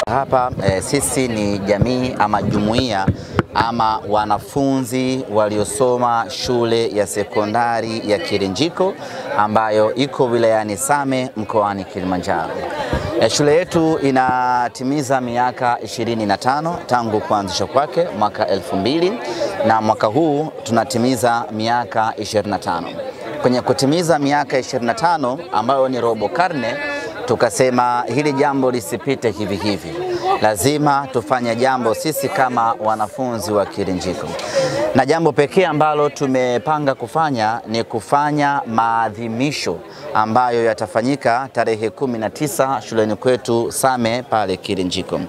Hapa sisi ni jamii ama jumuiya ama wanafunzi waliosoma shule ya sekondari ya Kirinjiko ambayo iko wilayani Same mkoani Kilimanjaro. Shule yetu inatimiza miaka 25 tangu kuanzishwa kwake mwaka 2000 na mwaka huu tunatimiza miaka 25. Kwenye kutimiza miaka 25 ambayo ni robo karne, tukasema hili jambo lisipite hivi hivi. Lazima tufanye jambo sisi kama wanafunzi wa Kirinjiko. Na jambo pekee ambalo tumepanga kufanya ni kufanya maadhimisho ambayo yatafanyika tarehe 19 shuleni kwetu Same pale Kirinjiko.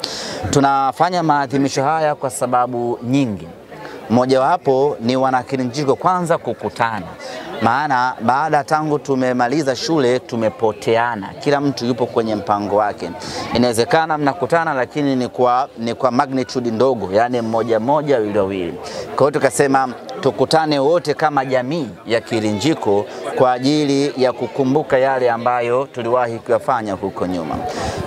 Tunafanya maadhimisho haya kwa sababu nyingi. Mojawapo ni wana Kirinjiko kwanza kukutana. Maana baada tangu tumemaliza shule tumepoteana. Kila mtu yupo kwenye mpango wake. Inawezekana mnakutana lakini ni kwa magnitude ndogo, yani mmoja wawili. Kwa hiyo tukasema tukutane wote kama jamii ya Kirinjiko kwa ajili ya kukumbuka yale ambayo tuliwahi kuyafanya huko nyuma.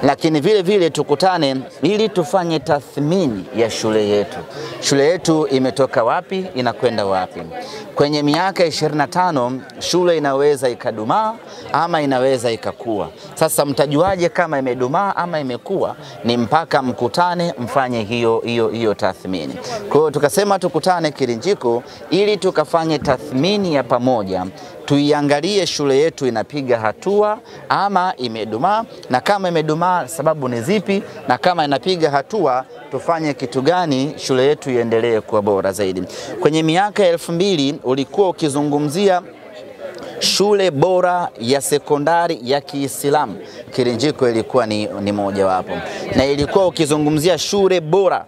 Lakini vile vile tukutane ili tufanye tathmini ya shule yetu. Shule yetu imetoka wapi, inakwenda wapi? Kwenye miaka 25 shule inaweza ikadumaa ama inaweza ikakua. Sasa mtajuaje kama imedumaa ama imekua? Ni mpaka mkutane mfanye hiyo tathmini. Kwa hiyo tukasema tukutane Kirinjiko ili tukafanye tathmini ya pamoja. Tuiangalie shule yetu inapiga hatua ama imedumaa, na kama imedumaa sababu ni zipi, na kama inapiga hatua tufanye kitu gani shule yetu iendelee kuwa bora zaidi. Kwenye miaka 2000 ulikuwa ukizungumzia shule bora ya sekondari ya Kiislamu, Kirinjiko ilikuwa ni moja wapo. Na ilikuwa ukizungumzia shule bora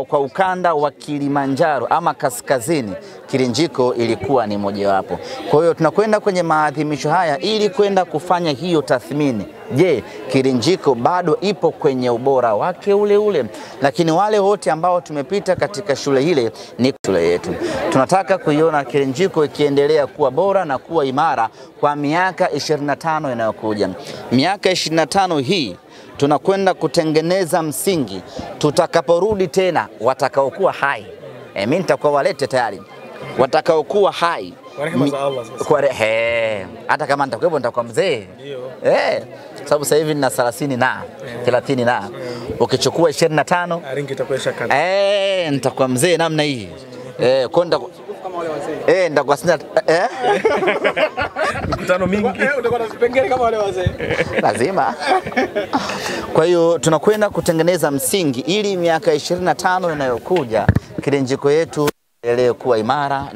kwa ukanda wa Kilimanjaro ama kaskazini, Kirinjiko ilikuwa ni moja wapo. Kwa hiyo tunakwenda kwenye maadhimisho haya ili kwenda kufanya hiyo tathmini. Je, Kirinjiko bado ipo kwenye ubora wake ule? Lakini wale wote ambao tumepita katika shule ile ni shule yetu. Tunataka kuiona Kirinjiko ikiendelea kuwa bora na kuwa imara kwa miaka 25 inayokuja. Miaka 25 hii tunakwenda kutengeneza msingi tutakaporudi tena watakaokuwa hai. Mimi nitakuwa walete tayari. Watakaokuwa hai. Kwa rehema za Allah sasa. Hata kama nitakuwepo nitakuwa mzee. Ndio. Sababu sasa hivi nina 30 na. Ukichukua 25 aringi itakuwa shakana. Nitakuwa mzee namna hii. Kwenda kama wale wazee. Nitakuwa sina mikutano mingi. Utakuwa na vipengele kama wale wazee. Lazima. Kwa hiyo tunakwenda kutengeneza msingi ili miaka 25 inayokuja Kirinjiko yetu endelee kuwa imara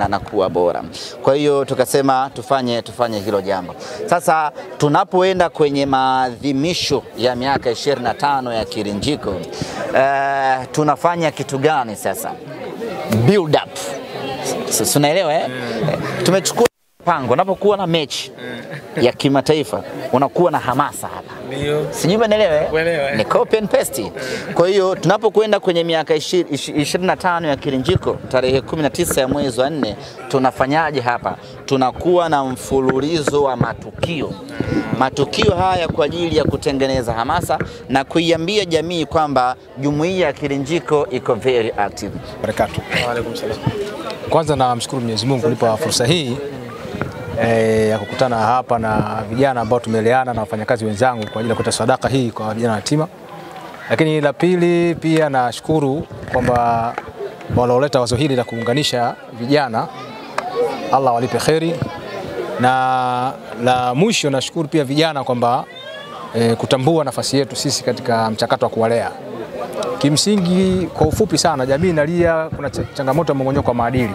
na kuwa bora. Kwa hiyo tukasema tufanye hilo jambo. Sasa tunapoenda kwenye maadhimisho ya miaka 25 ya Kirinjiko, tunafanya kitu gani sasa? Build up. Unaelewa Tumechukua pango, unapokuwa na mechi ya kimataifa unakuwa na hamasa hapa. Ndio. Sijui umeelewa? Ni copy and paste. Kwa hiyo tunapokwenda kwenye miaka 25 ya Kirinjiko tarehe 19 ya mwezi wa 4 tunafanyaje hapa? Tunakuwa na mfululizo wa matukio. Matukio haya kwa ajili ya kutengeneza hamasa na kuiambia jamii kwamba jumuiya ya Kirinjiko iko very active. Barakatuh. Wa alaykum salaam. Kwanza namshukuru Mwenyezi Mungu kunipa fursa hii ya kukutana hapa na vijana ambao tumeleana na wafanyakazi wenzangu kwa ajili ya kutoa sadaka hii kwa vijana yatima. Lakini la pili pia nashukuru kwamba walioleta wazo hili la kuunganisha vijana, Allah walipe kheri. Na la mwisho nashukuru pia vijana kwamba kutambua nafasi yetu sisi katika mchakato wa kuwalea. Kimsingi kwa ufupi sana jamii inalia kuna changamoto ya mmomonyoko wa maadili.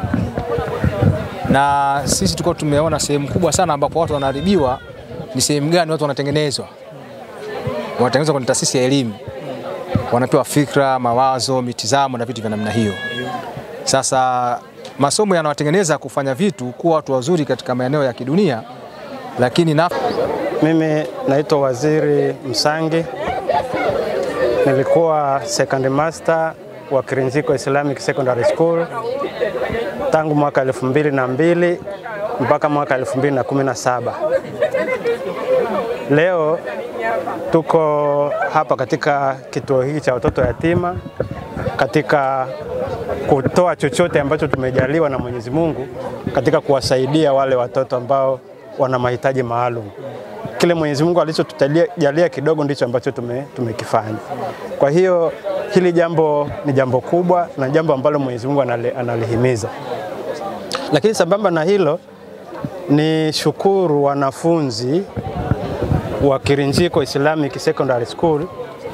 Na sisi tulikuwa tumeona sehemu kubwa sana ambapo watu wanaharibiwa ni sehemu gani watu wanatengenezwa. Wanatengenezwa kwenye taasisi ya elimu. Wanapewa fikra, mawazo, mitazamo na vitu vya namna hiyo. Sasa masomo yanawatengeneza kufanya vitu kuwa watu wazuri katika maeneo ya kidunia, lakini mimi naitwa Waziri Msangi. Nilikuwa second master wa Kirinjiko Islamic Secondary School tangu mwaka 2002 mpaka mwaka 2017. Leo Tuko hapa katika kituo hiki cha watoto yatima katika kutoa chochote ambacho tumejaliwa na Mwenyezi Mungu katika kuwasaidia wale watoto ambao wana mahitaji maalum. Kile Mwenyezi Mungu alichotujalia kidogo ndicho ambacho tumekifanya. Kwa hiyo hili jambo ni jambo kubwa na jambo ambalo Mwenyezi Mungu analihimiza. Lakini sambamba na hilo ni shukuru wanafunzi wa Kirinjiko Islamic Secondary School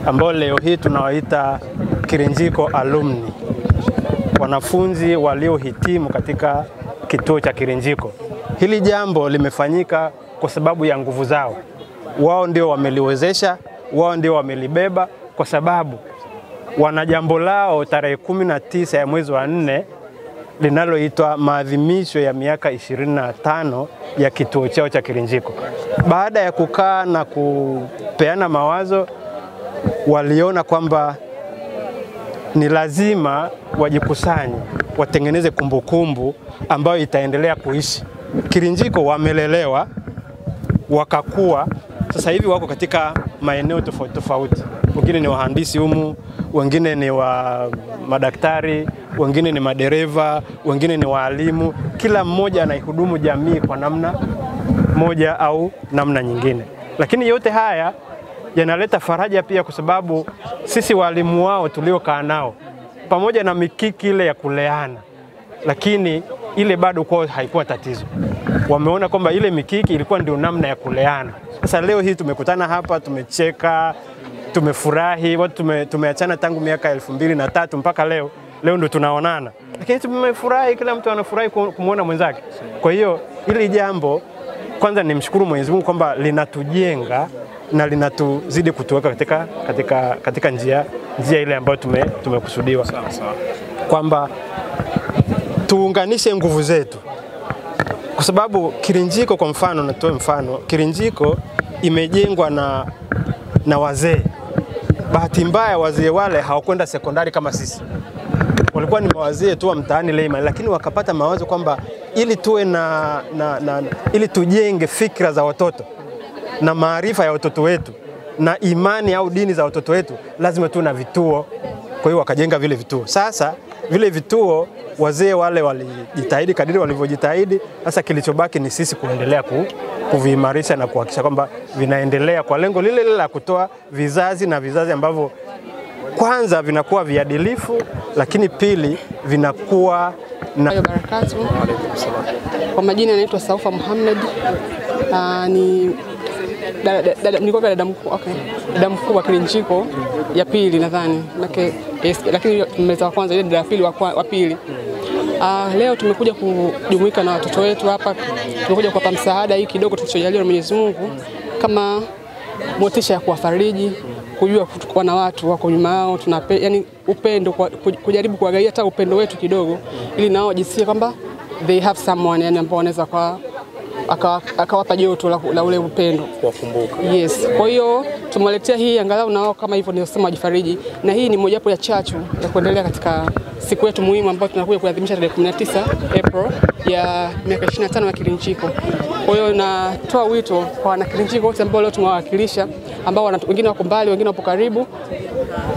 ambao leo hii tunawaita Kirinjiko alumni. Wanafunzi waliohitimu katika kituo cha Kirinjiko. Hili jambo limefanyika kwa sababu ya nguvu zao. Wao ndio wameliwezesha, wao ndio wamelibeba kwa sababu wana jambo lao tarehe 19 ya mwezi wa 4 linaloitwa maadhimisho ya miaka 25 ya kituo chao cha Kirinjiko. Baada ya kukaa na kupeana mawazo, waliona kwamba ni lazima wajikusanye, watengeneze kumbukumbu ambayo itaendelea kuishi. Kirinjiko wamelelewa, wakakua, sasa hivi wako katika maeneo tofauti tofauti. Wengine ni wahandisi humu, wengine ni wa madaktari, wengine ni madereva, wengine ni walimu. Kila mmoja anaihudumu jamii kwa namna moja au namna nyingine. Lakini yote haya yanaleta faraja pia kwa sababu sisi walimu wao tuliokaa nao pamoja na mikiki ile ya kuleana, lakini ile bado kwao haikuwa tatizo. Wameona kwamba ile mikiki ilikuwa ndio namna ya kuleana. Sasa leo hii tumekutana hapa, tumecheka, tumefurahi, watu tumeachana tangu miaka 2003 mpaka leo ndio tunaonana. Lakini tumefurahi, kila mtu anafurahi kumuona mwenzake. Kwa hiyo hili jambo kwanza nimshukuru Mwenyezi Mungu kwamba linatujenga na linatuzidi kutuweka katika njia ile ambayo tumekusudiwa. Kwamba tuunganishe nguvu zetu. Kwa sababu Kirinjiko kwa mfano, natoa mfano, Kirinjiko imejengwa na wazee. Bahati mbaya wazee wale hawakwenda sekondari kama sisi. Walikuwa ni wazee tu wa mtaani Leima, lakini wakapata mawazo kwamba ili tuwe ili tujenge fikra za watoto na maarifa ya watoto wetu na imani au dini za watoto wetu, lazima tuwe na vituo. Kwa hiyo wakajenga vile vituo. Sasa vile vituo wazee wale walijitahidi kadiri walivyojitahidi. Sasa kilichobaki ni sisi kuendelea kuviimarisha na kuhakikisha kwamba vinaendelea kwa lengo lile la kutoa vizazi na vizazi ambavyo kwanza vinakuwa viadilifu, lakini pili vinakuwa na barakatu. Kwa majina anaitwa Saufa Muhammad. Ni nilikuwa dada mkuu wa Kirinjiko ya pili nadhani. Lakini mmeza wa kwanza ile dada ya pili wa pili. Leo tumekuja kujumuika na watoto wetu hapa. Tumekuja kuwapa msaada hii kidogo tulichojaliwa na Mwenyezi Mungu kama motisha ya kuwafariji, kujua kuwa na watu wako nyuma yao, yani upendo, kujaribu kuangalia hata upendo wetu kidogo ili nao wajisikie kwamba they have someone, yani ambao wanaweza akawapa joto la ule upendo kuwakumbuka. Yes. Kwa hiyo tumewaletea hii angalau nao kama hivyo ndio sema wajifariji, na hii ni mojawapo ya chachu ya kuendelea katika siku yetu muhimu ambayo tunakuja kuadhimisha tarehe 19 April ya miaka 25 ya Kirinjiko. Kwa hiyo natoa wito kwa wana Kirinjiko wote ambao leo tumewawakilisha, ambao wengine wako mbali, wengine wapo karibu.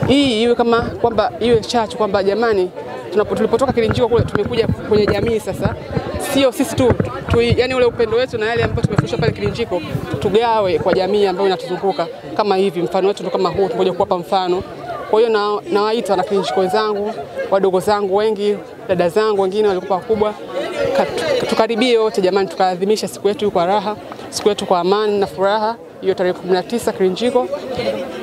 Hii iwe kama kwamba iwe chachu kwamba jamani, tulipotoka Kirinjiko kule tumekuja kwenye jamii sasa. Sio sisi tu yani ule upendo wetu na yale ambayo tumefundishwa pale Kirinjiko tugawe kwa jamii ambayo inatuzunguka kama hivi. Mfano wetu ndio kama huu, tumoja kuwapa mfano. Kwa hiyo nawaita na Kirinjiko wenzangu, wadogo zangu wengi, dada zangu wengine walikuwa wakubwa, tukaribie wote jamani, tukaadhimisha siku yetu kwa raha, siku yetu kwa amani na furaha, hiyo tarehe 19 Kirinjiko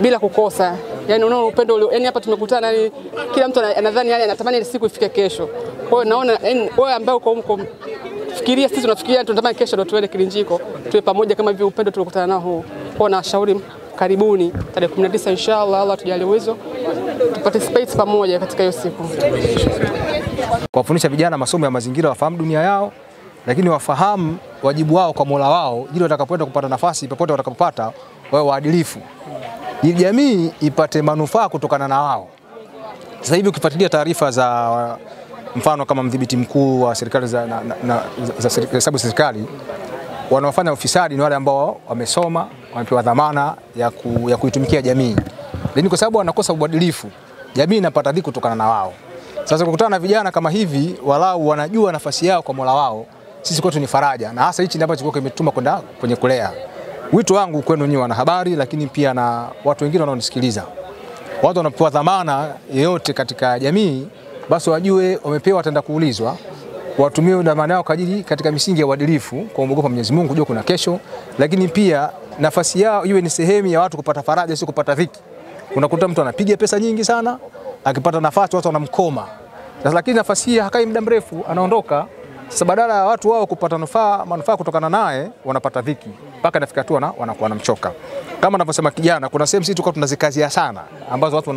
bila kukosa. Yani unaona upendo ule, yani hapa tumekutana, yani kila mtu anadhani yani anatamani ile siku ifike kesho. Kwa hiyo naona wewe ambao uko fikiria, sisi tunafikiria tunatamani kesho ndio tuende Kirinjiko, tuwe pamoja kama hivi upendo tulikutana nao huu. Kwa na shauri karibuni tarehe 19 inshallah, Allah tujalie uwezo tuparticipate pamoja katika hiyo siku. Kuwafundisha vijana masomo ya mazingira, wafahamu dunia yao, lakini wafahamu wajibu wao kwa Mola wao ili watakapoenda kupata nafasi popote watakapopata wawe waadilifu, ili jamii ipate manufaa kutokana na wao. Sasa hivi ukifuatilia taarifa za mfano kama mdhibiti mkuu wa serikali za hesabu serikali, wanaofanya ufisadi ni wale ambao wamesoma, wamepewa dhamana ya kuitumikia jamii. Lakini kwa sababu wanakosa uadilifu, jamii inapata dhiki kutokana na wao. Sasa kukutana na vijana kama hivi, walau wanajua nafasi yao kwa Mola wao, sisi kwetu ni faraja, na hasa hichi ambacho kimetuma kwenda kwenye kulea. Wito wangu kwenu nyinyi wanahabari, lakini pia na watu wengine wanaonisikiliza. Watu wanapewa dhamana yoyote katika jamii, basi wajue wamepewa, wataenda kuulizwa. Watumie dhamana yao katika misingi ya uadilifu, kwa kuogopa Mwenyezi Mungu, kujua kuna kesho, lakini pia nafasi yao iwe ni sehemu ya watu kupata faraja, sio kupata dhiki. Unakuta mtu anapiga pesa nyingi sana, akipata nafasi watu wanamkoma. Sasa lakini nafasi hii hakai muda mrefu, anaondoka. Sasa badala ya watu wao kupata manufaa kutokana naye, wanapata dhiki mpaka inafika tu wanakuwa wanamchoka. Kama anavyosema kijana, kuna sehemu sisi tulikuwa tunazikazia sana ambazo watu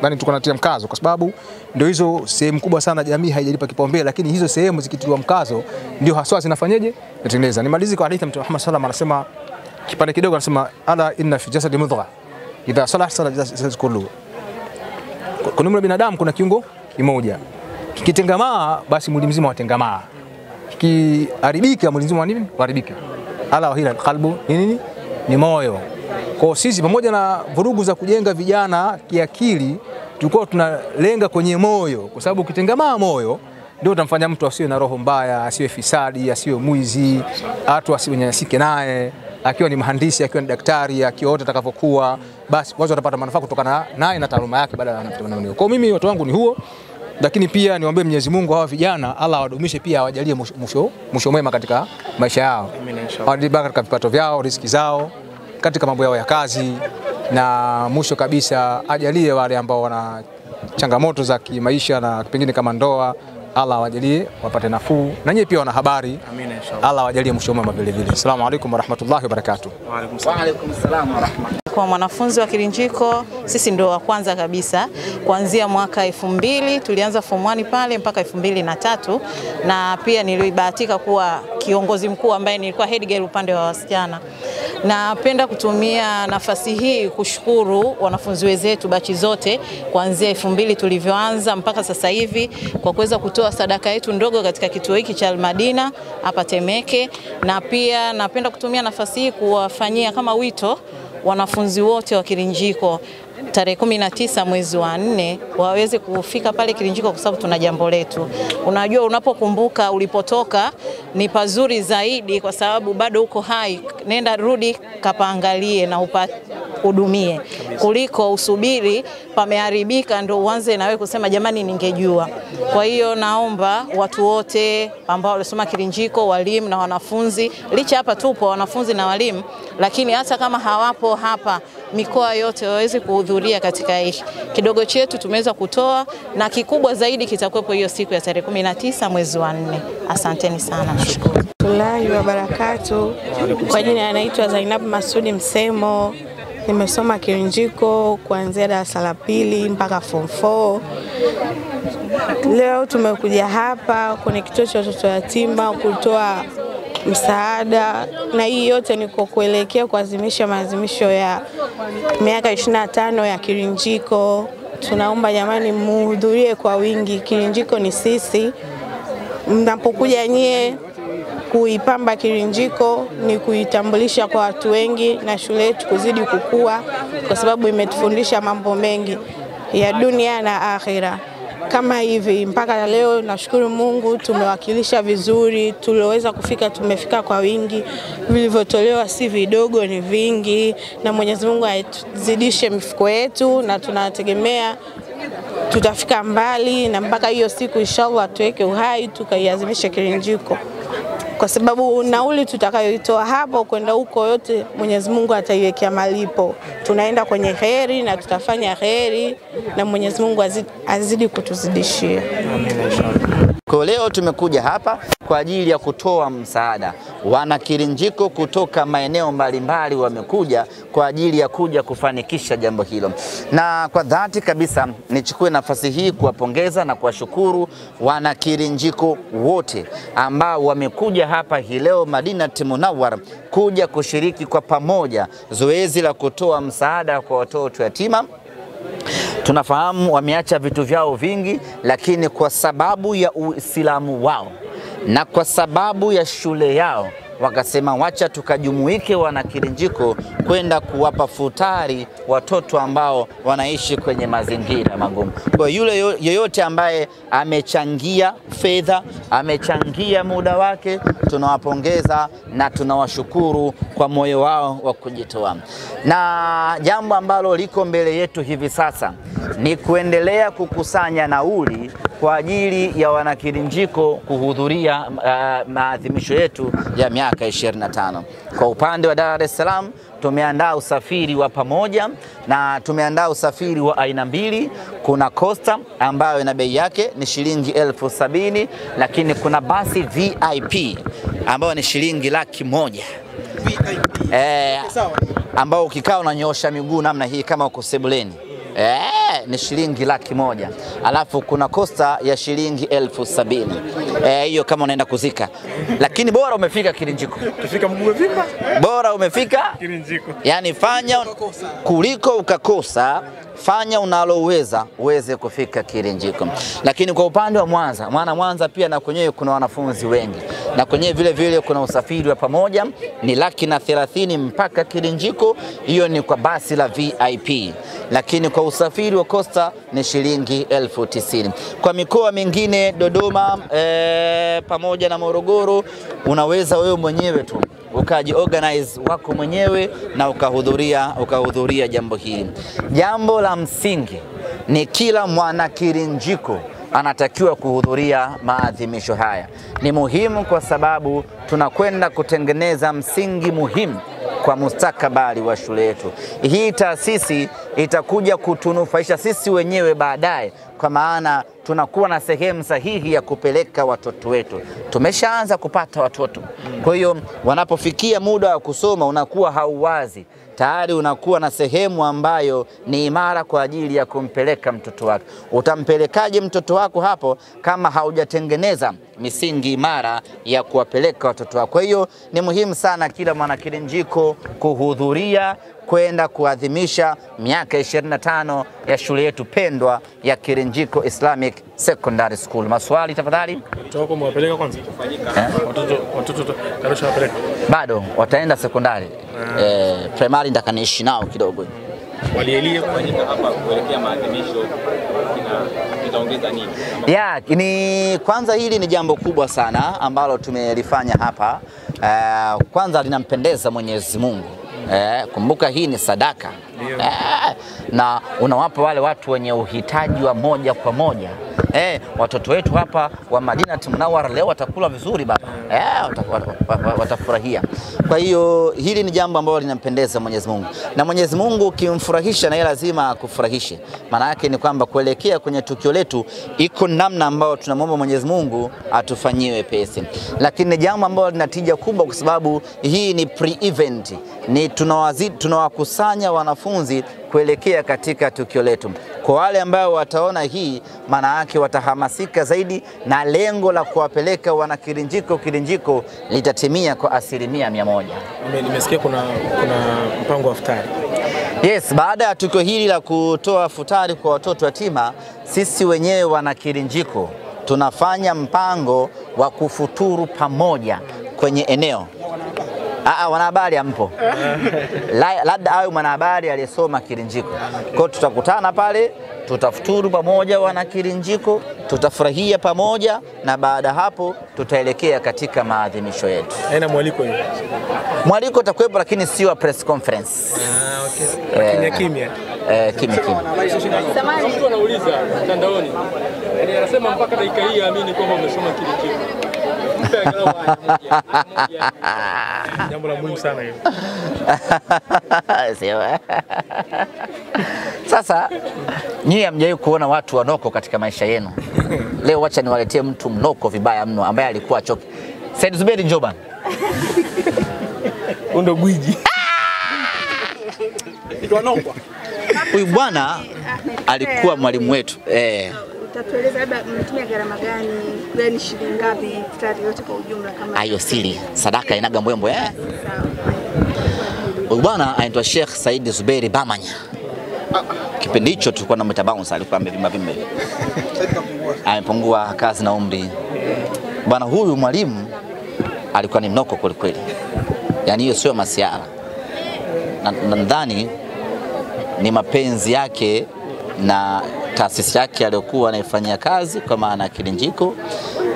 yani tuko natia mkazo, kwa sababu ndio hizo sehemu kubwa sana jamii haijalipa kipaumbele, lakini hizo sehemu zikitiliwa mkazo ndio haswa zinafanyaje kutengeneza. Nimalizi kwa hadithi Mtume Muhammad sallallahu alaihi wasallam, anasema kipande kidogo, anasema ala inna fi jasadi mudghah idha salaha jasad kullu. Kwa mwili wa binadamu kuna kiungo kimoja, kikitengamaa basi mwili mzima watengamaa, kikiharibika mwili mzima nini kuharibika. Ala wa hila qalbu nini ni moyo. Kwa sisi pamoja na vurugu za kujenga vijana kiakili, tulikuwa tunalenga kwenye moyo, kwa sababu ukitengamaa moyo ndio utamfanya mtu asiwe na roho mbaya, asiwe fisadi, asiwe mwizi, watu asiwenyanyasike naye, akiwa ni mhandisi, akiwa ni daktari, akiwa wote atakavyokuwa, basi watu watapata manufaa kutokana naye na taaluma yake badala ya mtu mwingine. Kwa mimi watu wangu ni huo, lakini pia niombe Mwenyezi Mungu hawa vijana Allah awadumishe, pia awajalie mwisho mwema katika maisha yao. Awabariki katika vipato vyao, riziki zao, katika mambo yao ya kazi, na mwisho kabisa ajalie wale ambao wana changamoto za kimaisha na pengine kama ndoa, Allah awajalie wapate nafuu, na nyinyi pia wana habari. Amina inshallah. Allah awajalie mwisho mwema vile vile. Asalamu alaykum wa rahmatullahi wa barakatuh. Wa alaykum salaam wa rahmatullahi. Kwa mwanafunzi wa Kirinjiko, sisi ndio wa kwanza kabisa. Kuanzia mwaka 2000 tulianza form 1 pale mpaka 2003, na pia nilibahatika kuwa kiongozi mkuu ambaye nilikuwa head girl upande wa wasichana. Napenda kutumia nafasi hii kushukuru wanafunzi wenzetu bachi zote kuanzia 2000 tulivyoanza mpaka sasa hivi kwa kuweza kutoa sadaka yetu ndogo katika kituo hiki cha Al-Madina hapa Temeke, na pia napenda kutumia nafasi hii kuwafanyia kama wito wanafunzi wote wa Kirinjiko tarehe 19 mwezi wa 4 waweze kufika pale Kirinjiko, kwa sababu tuna jambo letu. Unajua, unapokumbuka ulipotoka ni pazuri zaidi, kwa sababu bado uko hai. Nenda rudi kapaangalie na hudumie, kuliko usubiri pameharibika ndio uanze na wewe kusema jamani ningejua. Kwa hiyo naomba watu wote ambao walisoma Kirinjiko, walimu na wanafunzi, licha hapa tupo wanafunzi na walimu, lakini hata kama hawapo hapa, mikoa yote waweze kuhudhuria katika hiki kidogo chetu tumeweza kutoa, na kikubwa zaidi kitakuwepo hiyo siku ya tarehe 19 mwezi wa 4. Asanteni sana, nashukuru. Allahi wa barakatuh. Kwa jina anaitwa Zainab Masudi Msemo. Nimesoma Kirinjiko kuanzia darasa la 2 mpaka form 4. Leo tumekuja hapa kwenye kituo cha watoto yatima kutoa msaada, na hii yote ni kwa kuelekea kuadhimisha maadhimisho ya miaka 25 ya Kirinjiko. Tunaomba jamani muhudhurie kwa wingi. Kirinjiko ni sisi. Mnapokuja nyie kuipamba Kirinjiko ni kuitambulisha kwa watu wengi na shule yetu kuzidi kukua, kwa sababu imetufundisha mambo mengi ya dunia na akhira. Kama hivi mpaka leo nashukuru Mungu tumewakilisha vizuri, tulioweza kufika tumefika kwa wingi, vilivyotolewa si vidogo ni vingi, na Mwenyezi Mungu azidishe mifuko yetu, na tunategemea tutafika mbali, na mpaka hiyo siku inshallah tuweke uhai tukaiazimisha Kirinjiko, kwa sababu nauli tutakayoitoa hapo kwenda huko yote Mwenyezi Mungu ataiwekea malipo. Tunaenda kwenye kheri na tutafanya kheri, na Mwenyezi Mungu azidi kutuzidishia. Kwa leo tumekuja hapa kwa ajili ya kutoa msaada. Wana Kirinjiko kutoka maeneo mbalimbali wamekuja kwa ajili ya kuja kufanikisha jambo hilo. Na kwa dhati kabisa nichukue nafasi hii kuwapongeza na kuwashukuru wana Kirinjiko wote ambao wamekuja hapa hii leo Madinati Munawwar kuja kushiriki kwa pamoja zoezi la kutoa msaada kwa watoto yatima. Tunafahamu wameacha vitu vyao vingi, lakini kwa sababu ya Uislamu wao na kwa sababu ya shule yao wakasema wacha tukajumuike wana Kirinjiko kwenda kuwapa futari watoto ambao wanaishi kwenye mazingira magumu. Kwa yule yoyote ambaye amechangia fedha, amechangia muda wake, tunawapongeza na tunawashukuru kwa moyo wao wa kujitoa. Na jambo ambalo liko mbele yetu hivi sasa ni kuendelea kukusanya nauli kwa ajili ya wana Kirinjiko kuhudhuria maadhimisho yetu ya miaka 25. Kwa upande wa Dar es Salaam tumeandaa usafiri wa pamoja na tumeandaa usafiri wa aina mbili. Kuna Costa ambayo ina bei yake ni shilingi 70,000, lakini kuna basi VIP ambayo ni shilingi 100,000. Ambao ukikaa unanyoosha miguu namna hii kama uko sebuleni. Ni shilingi 100,000. Alafu kuna Costa ya shilingi 70,000. Hiyo kama unaenda kuzika. Lakini bora umefika Kirinjiko. Kufika mguu umefika? Bora umefika Kirinjiko. Yaani fanya kuliko ukakosa, fanya unaloweza uweze kufika Kirinjiko. Lakini kwa upande wa Mwanza, Mwanza pia na kwenyewe kuna wanafunzi wengi. Na kwenyewe vile vile kuna usafiri wa pamoja ni 130,000 mpaka Kirinjiko, hiyo ni kwa basi la VIP. Lakini kwa usafiri wa Costa ni shilingi 90,000. Kwa mikoa mingine Dodoma pamoja na Morogoro unaweza wewe mwenyewe tu ukaji organize wako mwenyewe na ukahudhuria jambo hili. Jambo la msingi ni kila mwana Kirinjiko anatakiwa kuhudhuria maadhimisho haya. Ni muhimu kwa sababu tunakwenda kutengeneza msingi muhimu kwa mustakabali wa shule yetu. Hii taasisi itakuja kutunufaisha sisi wenyewe baadaye, kwa maana tunakuwa na sehemu sahihi ya kupeleka watoto wetu. Tumeshaanza kupata watoto. Kwa hiyo wanapofikia muda wa kusoma unakuwa hauwazi. Tayari unakuwa na sehemu ambayo ni imara kwa ajili ya kumpeleka mtoto wako. Utampelekaje mtoto wako hapo kama haujatengeneza misingi imara ya kuwapeleka watoto wako? Kwa hiyo ni muhimu sana kila mwana Kirinjiko kuhudhuria kwenda kuadhimisha miaka 25 ya shule yetu pendwa ya Kirinjiko Islamic Secondary School. Maswali tafadhali? Watoto mwapeleka kwanza? Watoto kanusha wapeleka? Bado wataenda sekondari. Primary ndakaniishi nao kidogo. Walielia kufanyika hapa kuelekea maadhimisho itaongeza nini? Ni kwanza hili ni jambo kubwa sana ambalo tumelifanya hapa. Kwanza linampendeza Mwenyezi Mungu. Kumbuka hii ni sadaka. Na unawapa wale watu wenye uhitaji wa moja kwa moja. Watoto wetu hapa wa Madinat Munawwara leo watakula vizuri baba. Watafurahia. Kwa hiyo hili ni jambo ambalo linampendeza Mwenyezi Mungu. Na Mwenyezi Mungu ukimfurahisha na yeye lazima akufurahishe. Maana yake ni kwamba kuelekea kwenye tukio letu iko namna ambayo tunamwomba Mwenyezi Mungu atufanyie wepesi. Lakini ni jambo ambalo linatija kubwa kwa sababu hii ni pre-event. Ni tunawakusanya wanafunzi kuelekea katika tukio letu. Kwa wale ambao wataona hii, maana yake watahamasika zaidi na lengo la kuwapeleka wana Kirinjiko litatimia kwa 100%. Nimesikia kuna mpango wa futari. Yes, baada ya tukio hili la kutoa futari kwa watoto yatima, sisi wenyewe wana Kirinjiko tunafanya mpango wa kufuturu pamoja kwenye eneo. Wanahabari hampo. Labda awe mwanahabari aliyesoma Kirinjiko. Kwa tutakutana pale, tutafuturu pamoja wana Kirinjiko, tutafurahia pamoja na baada hapo tutaelekea katika maadhimisho yetu. Haina mwaliko hiyo? Mwaliko utakuwepo lakini sio wa press conference. Okay. Kimya. Kimya. Samahani, mtu anauliza mtandaoni. Anasema mpaka dakika hii aamini kwamba umesoma Kirinjiko. Jambo la muhimu sana hiyo. Sasa nyie hamjawahi kuona watu wanoko katika maisha yenu. Leo wacha niwaletea mtu mnoko vibaya mno ambaye alikuwa choki. Said Zuberi Njoban. Ndo gwiji. Huyu bwana alikuwa mwalimu wetu. Utatueleza labda mnatumia gharama gani, shilingi ngapi futari yote kwa ujumla kama hayo siri, sadaka inaga mbwembwe. Huyu bwana anaitwa Sheikh Said Zuberi Bamanya. Kipindi hicho tulikuwa na mtabounce, alikuwa amevimba. Amepungua kazi na umri. Bwana huyu mwalimu alikuwa ni mnoko kweli kweli. Yani hiyo sio masiara. Nadhani ni mapenzi yake na taasisi yake aliyokuwa anaifanyia kazi, kwa maana Kirinjiko,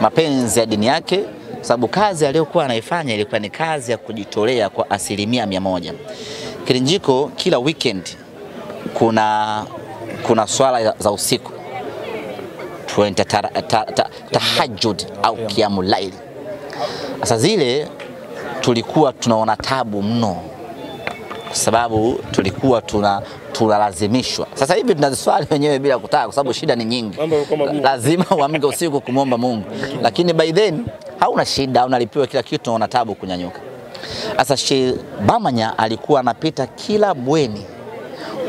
mapenzi ya dini yake, sababu kazi aliyokuwa anaifanya ilikuwa ni kazi ya kujitolea kwa 100%. Kirinjiko kila weekend kuna swala za usiku, tahajjud au qiyamul layl. Sasa zile tulikuwa tunaona tabu mno, kwa sababu tulikuwa tunalazimishwa. Sasa hivi tunaziswali wenyewe bila kutaka, kwa sababu shida ni nyingi. Lazima uamke usiku kumwomba Mungu. Lakini by then hauna shida, unalipiwa kila kitu, unaona tabu kunyanyuka. Sasa Sheikh Bamanya alikuwa anapita kila bweni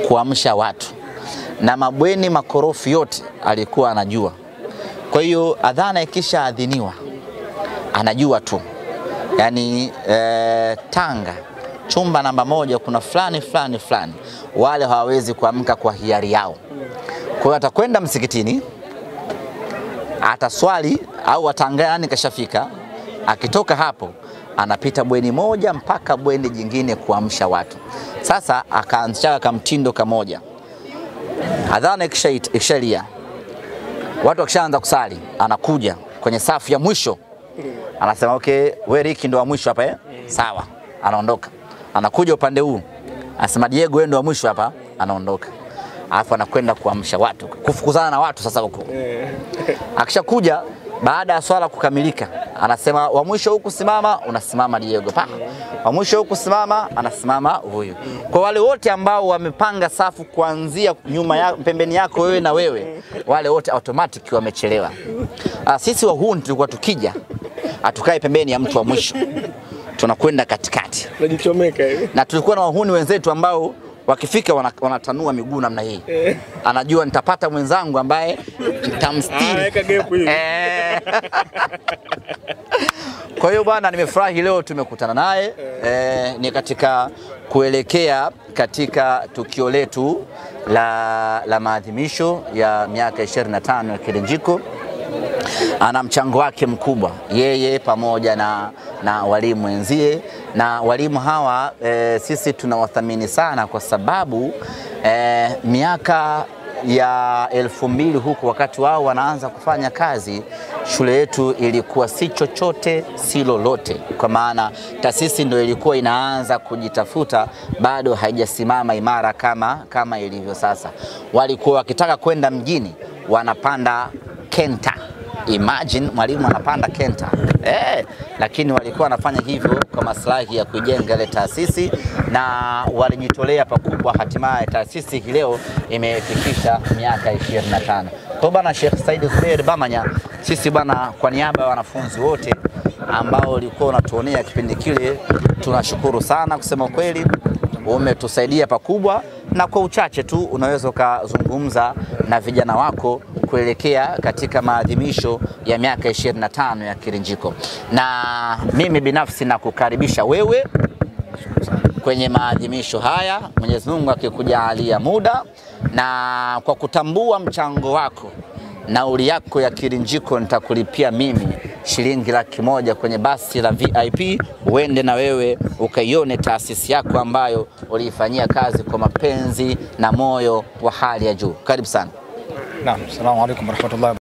kuamsha watu, na mabweni makorofi yote alikuwa anajua. Kwa hiyo adhana ikisha adhiniwa anajua tu, yani Tanga chumba namba 1 kuna fulani, wale hawawezi kuamka kwa hiari yao. Kwa hiyo atakwenda msikitini, ataswali au atangani kashafika, akitoka hapo anapita bweni moja mpaka bweni jingine kuamsha watu. Sasa akaanzisha kamtindo kamoja, adhana ikishalia, watu wakishaanza kusali, anakuja kwenye safu ya mwisho, anasema okay, wewe Ricky ndo wa mwisho hapa sawa, anaondoka. Anakuja upande huu, anasema Diego wewe ndo wa mwisho hapa, anaondoka. Alafu anakwenda kuamsha watu, kufukuzana na watu sasa huko. Akishakuja baada ya swala kukamilika, anasema wa mwisho huku simama, unasimama Diego pa. Wa mwisho huku simama, anasimama huyu. Kwa wale wote ambao wamepanga safu kuanzia nyuma ya pembeni yako wewe na wewe, wale wote automatic wamechelewa. Sisi wahuni tulikuwa tukija, atukae pembeni ya mtu wa mwisho, tunakwenda katikati. Unajichomeka hivi. Na tulikuwa na wahuni wenzetu ambao wakifika wanatanua miguu namna hii. Anajua nitapata mwenzangu ambaye nitamstiri. Anaweka gap hivi. Kwa hiyo bwana, nimefurahi leo tumekutana naye. Ni katika kuelekea katika tukio letu la maadhimisho ya miaka 25 ya Kirinjiko. Ana mchango wake mkubwa yeye pamoja na walimu wenzie, na walimu hawa sisi tunawathamini sana, kwa sababu miaka ya 2000 huku wakati wao wanaanza kufanya kazi, shule yetu ilikuwa si chochote si lolote, kwa maana taasisi ndio ilikuwa inaanza kujitafuta, bado haijasimama imara kama ilivyo sasa. Walikuwa wakitaka kwenda mjini wanapanda Kenta. Imagine mwalimu anapanda Kenta. Lakini walikuwa wanafanya hivyo kwa maslahi ya kujenga ile taasisi, na walijitolea pakubwa. Hatimaye taasisi hii leo imefikisha miaka 25. Kwa bwana Sheikh Said Zubeir Bamanya, sisi bwana kwa niaba ya wanafunzi wote ambao walikuwa wanatuonea kipindi kile, tunashukuru sana. Kusema kweli umetusaidia pakubwa, na kwa uchache tu unaweza ukazungumza na vijana wako kuelekea katika maadhimisho ya miaka 25 ya Kirinjiko. Na mimi binafsi nakukaribisha wewe kwenye maadhimisho haya, Mwenyezi Mungu akikujalia muda, na kwa kutambua mchango wako, nauli yako ya Kirinjiko nitakulipia mimi shilingi 100,000 kwenye basi la VIP, uende na wewe ukaione taasisi yako ambayo uliifanyia kazi kwa mapenzi na moyo wa hali ya juu. Karibu sana. Naam, asalamu alaykum warahmatullahi